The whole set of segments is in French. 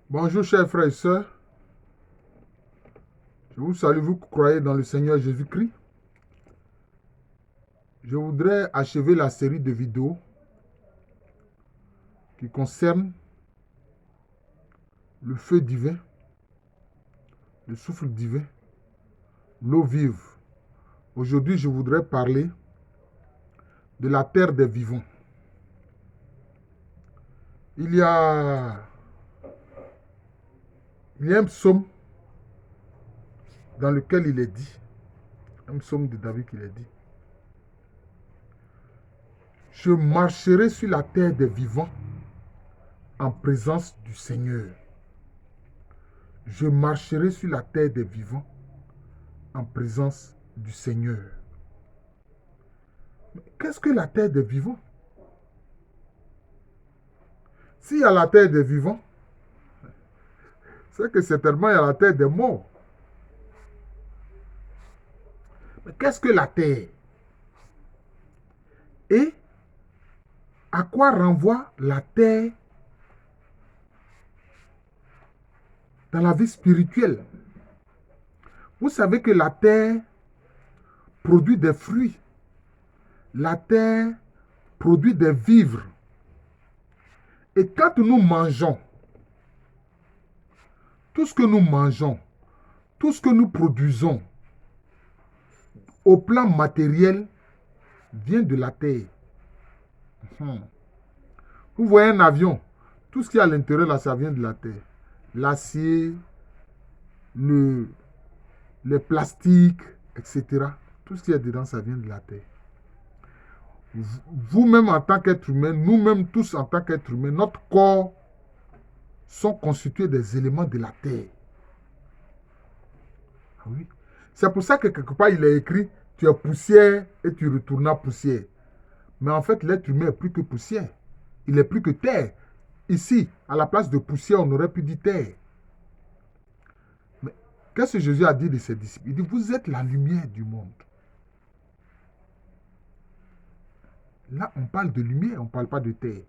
Bonjour chers frères et sœurs, je vous salue, vous qui croyez dans le Seigneur Jésus-Christ. Je voudrais achever la série de vidéos qui concerne le feu divin, le souffle divin, l'eau vive. Aujourd'hui, je voudrais parler de la terre des vivants. Il y a un psaume dans lequel il est dit, un psaume de David qui est dit, je marcherai sur la terre des vivants en présence du Seigneur. Je marcherai sur la terre des vivants en présence du Seigneur. Qu'est-ce que la terre des vivants? S'il y a la terre des vivants, c'est que certainement il y a la terre des morts. Mais qu'est-ce que la terre? Et à quoi renvoie la terre dans la vie spirituelle? Vous savez que la terre produit des fruits. La terre produit des vivres. Et quand nous mangeons, tout ce que nous mangeons, tout ce que nous produisons, au plan matériel, vient de la terre. Vous voyez un avion, tout ce qui est à l'intérieur là, ça vient de la terre. L'acier, les plastiques, etc. Tout ce qui est dedans, ça vient de la terre. Vous-même en tant qu'être humain, nous-mêmes tous en tant qu'être humain, notre corps sont constitués des éléments de la terre. Oui. C'est pour ça que quelque part il est écrit, tu es poussière et tu retourneras poussière. Mais en fait, l'être humain est plus que poussière. Il est plus que terre. Ici, à la place de poussière, on aurait pu dire terre. Mais qu'est-ce que Jésus a dit de ses disciples? Il dit, vous êtes la lumière du monde. Là, on parle de lumière, on ne parle pas de terre.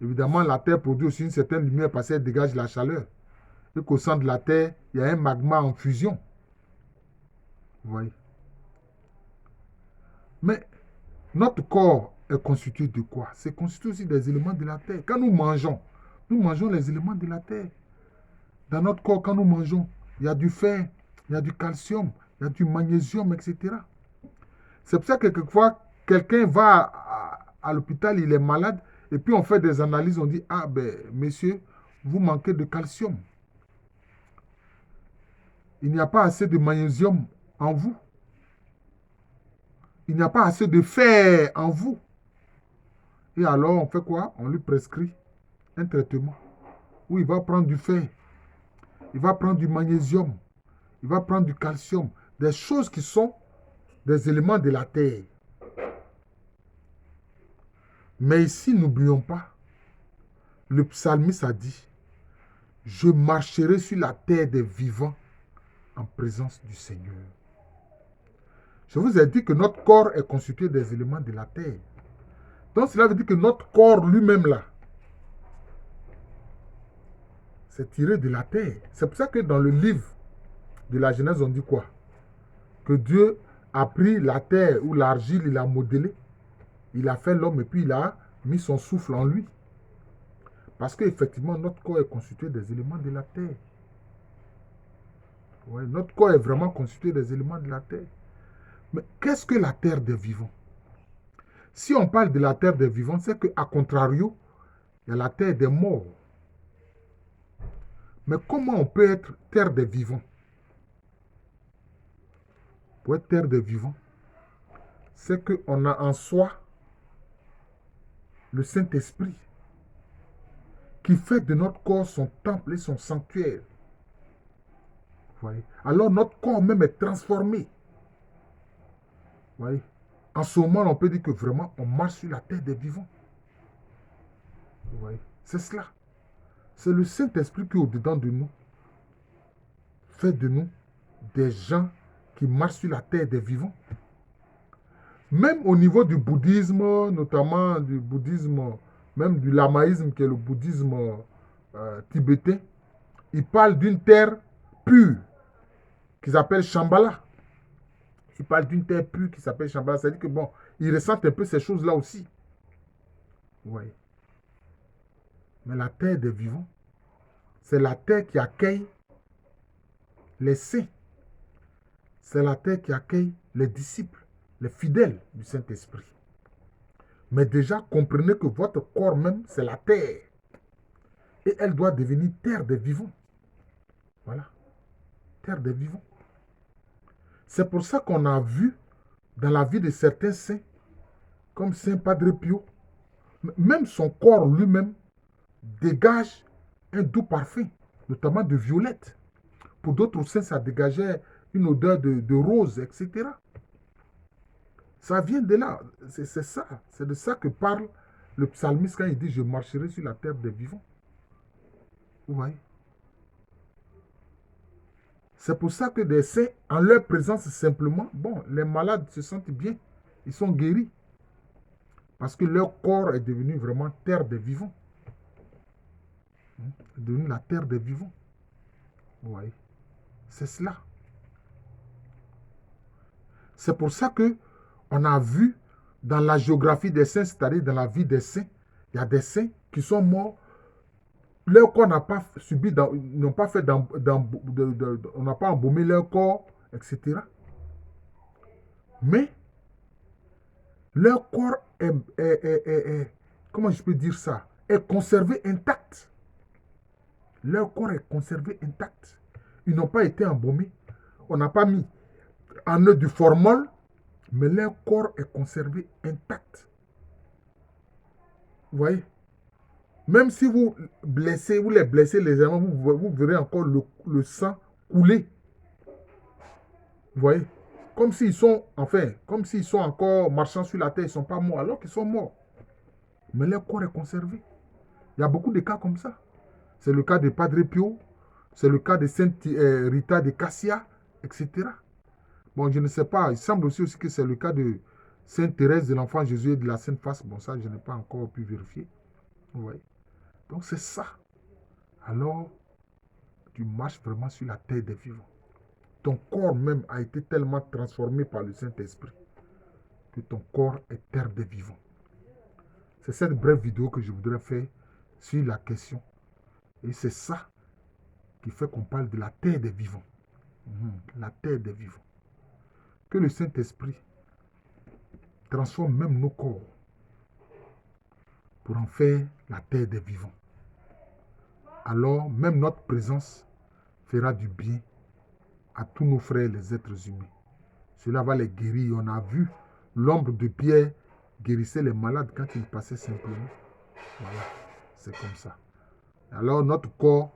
Évidemment, la terre produit aussi une certaine lumière parce qu'elle dégage la chaleur. Et qu'au centre de la terre, il y a un magma en fusion. Vous voyez? Mais notre corps est constitué de quoi? C'est constitué aussi des éléments de la terre. Quand nous mangeons les éléments de la terre. Dans notre corps, quand nous mangeons, il y a du fer, il y a du calcium, il y a du magnésium, etc. C'est pour ça que quelquefois, quelqu'un va à l'hôpital, il est malade, et puis on fait des analyses, on dit, ah ben, monsieur, vous manquez de calcium. Il n'y a pas assez de magnésium en vous. Il n'y a pas assez de fer en vous. Et alors, on fait quoi? On lui prescrit un traitement où il va prendre du fer, il va prendre du magnésium, il va prendre du calcium, des choses qui sont des éléments de la terre. Mais ici, n'oublions pas, le psalmiste a dit, je marcherai sur la terre des vivants en présence du Seigneur. Je vous ai dit que notre corps est constitué des éléments de la terre. Donc cela veut dire que notre corps lui-même là, c'est tiré de la terre. C'est pour ça que dans le livre de la Genèse, on dit quoi? Que Dieu a pris la terre ou l'argile, il a modelé, il a fait l'homme et puis il a mis son souffle en lui. Parce qu'effectivement, notre corps est constitué des éléments de la terre. Ouais, notre corps est vraiment constitué des éléments de la terre. Mais qu'est-ce que la terre des vivants? Si on parle de la terre des vivants, c'est qu'à contrario, il y a la terre des morts. Mais comment on peut être terre des vivants? Pour être terre des vivants, c'est qu'on a en soi le Saint-Esprit qui fait de notre corps son temple et son sanctuaire. Vous voyez? Alors notre corps même est transformé. Vous voyez? En ce moment, on peut dire que vraiment, on marche sur la terre des vivants. Vous voyez? C'est cela. C'est le Saint-Esprit qui est au-dedans de nous. Fait de nous des gens qui marchent sur la terre des vivants. Même au niveau du bouddhisme, notamment du bouddhisme, même du lamaïsme qui est le bouddhisme tibétain, ils parlent d'une terre pure qu'ils appellent Shambhala. Ils parlent d'une terre pure qui s'appelle Shambhala. C'est-à-dire que bon, ils ressentent un peu ces choses-là aussi. Oui. Mais la terre des vivants, c'est la terre qui accueille les saints. C'est la terre qui accueille les disciples, les fidèles du Saint-Esprit. Mais déjà, comprenez que votre corps même, c'est la terre. Et elle doit devenir terre des vivants. Voilà. Terre des vivants. C'est pour ça qu'on a vu dans la vie de certains saints, comme Saint Padre Pio, même son corps lui-même dégage un doux parfum, notamment de violette. Pour d'autres saints, ça dégageait une odeur de rose, etc. Ça vient de là. C'est ça. C'est de ça que parle le psalmiste quand il dit « Je marcherai sur la terre des vivants ». Vous voyez? C'est pour ça que des saints, en leur présence simplement, bon, les malades se sentent bien. Ils sont guéris. Parce que leur corps est devenu vraiment terre des vivants. C'est devenu la terre des vivants. Vous voyez? C'est cela. C'est pour ça que on a vu dans la géographie des saints, c'est-à-dire dans la vie des saints, il y a des saints qui sont morts. Leur corps n'a pas subi, n'ont pas fait, on n'a pas embaumé leur corps, etc. Mais leur corps comment je peux dire ça, est conservé intact. Leur corps est conservé intact. Ils n'ont pas été embaumés. On n'a pas mis en eux du formol, mais leur corps est conservé intact. Vous voyez? Même si vous blessez, vous les blessez légèrement, vous verrez encore le sang couler. Vous voyez? Comme s'ils sont, comme s'ils sont encore marchant sur la terre, ils ne sont pas morts, alors qu'ils sont morts. Mais leur corps est conservé. Il y a beaucoup de cas comme ça. C'est le cas de Padre Pio, c'est le cas de Sainte Rita de Cassia, etc. Bon, je ne sais pas. Il semble aussi que c'est le cas de Sainte Thérèse de l'Enfant Jésus et de la Sainte Face. Bon, ça, je n'ai pas encore pu vérifier. Vous voyez? Donc, c'est ça. Alors, tu marches vraiment sur la terre des vivants. Ton corps même a été tellement transformé par le Saint-Esprit que ton corps est terre des vivants. C'est cette brève vidéo que je voudrais faire sur la question. Et c'est ça qui fait qu'on parle de la terre des vivants. La terre des vivants. Que le Saint-Esprit transforme même nos corps pour en faire la terre des vivants. Alors, même notre présence fera du bien à tous nos frères, les êtres humains. Cela va les guérir. On a vu l'ombre de Pierre guérissait les malades quand il passait simplement. Voilà, c'est comme ça. Alors, notre corps,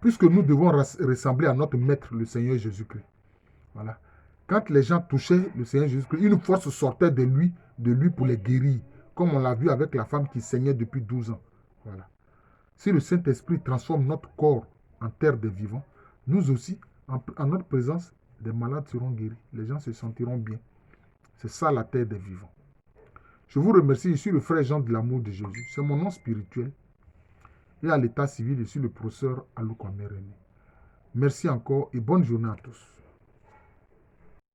puisque nous devons ressembler à notre maître, le Seigneur Jésus-Christ. Voilà. Quand les gens touchaient le Seigneur Jésus-Christ, une force sortait de lui pour les guérir, comme on l'a vu avec la femme qui saignait depuis 12 ans. Voilà. Si le Saint-Esprit transforme notre corps en terre des vivants, nous aussi, en notre présence, les malades seront guéris. Les gens se sentiront bien. C'est ça la terre des vivants. Je vous remercie. Je suis le frère Jean de l'amour de Jésus. C'est mon nom spirituel. Et à l'état civil, je suis le professeur Aloukwame René. Merci encore et bonne journée à tous.